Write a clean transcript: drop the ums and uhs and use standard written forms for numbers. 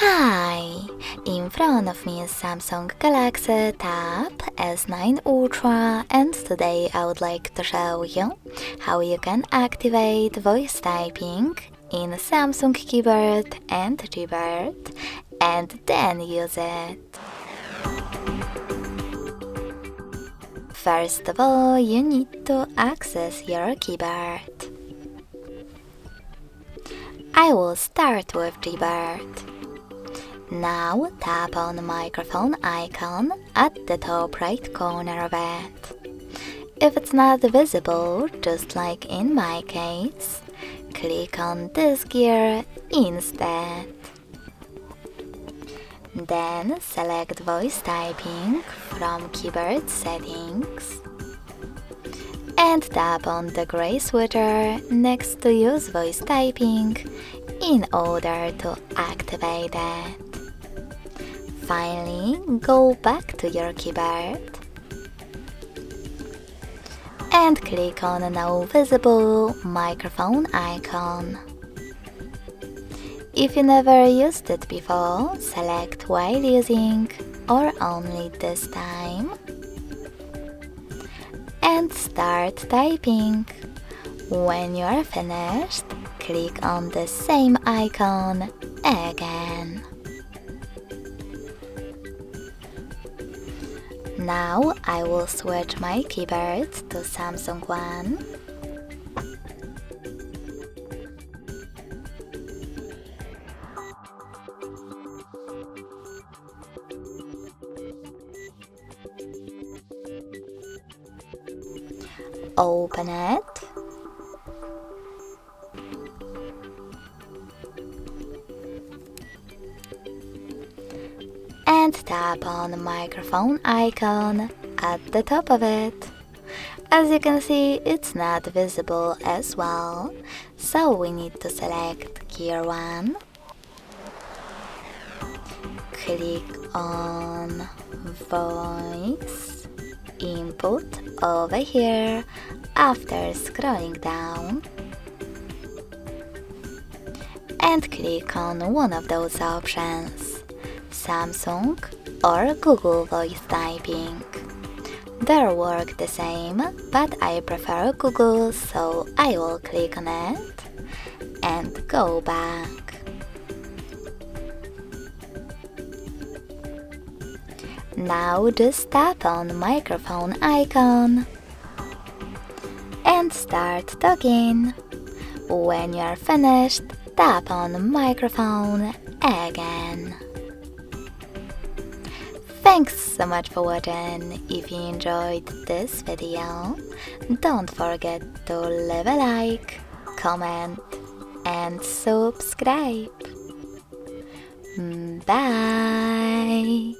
Hi! In front of me is Samsung Galaxy Tab S9 Ultra, and today I would like to show you how you can activate voice typing in Samsung Keyboard and Gboard and then use it. First of all, you need to access your keyboard. I will start with Gboard. Now tap on the microphone icon at the top right corner of it. If it's not visible, just like in my case, click on this gear instead. Then select voice typing from keyboard settings and tap on the gray switcher next to use voice typing in order to activate it. Finally, go back to your keyboard and click on the now visible microphone icon. If you never used it before, select while using or only this time and start typing. When you are finished, click on the same icon again. Now I will switch my keyboard to Samsung one. Open it. And tap on the microphone icon at the top of it. As you can see, it's not visible as well, so we need to select gear 1. Click on voice input over here after scrolling down and click on one of those options, Samsung or Google voice typing. They work the same, but I prefer Google, so I will click on it and go back. Now just tap on the microphone icon and start talking. When you are finished, tap on the microphone again. Thanks so much for watching. If you enjoyed this video, don't forget to leave a like, comment and subscribe. Bye!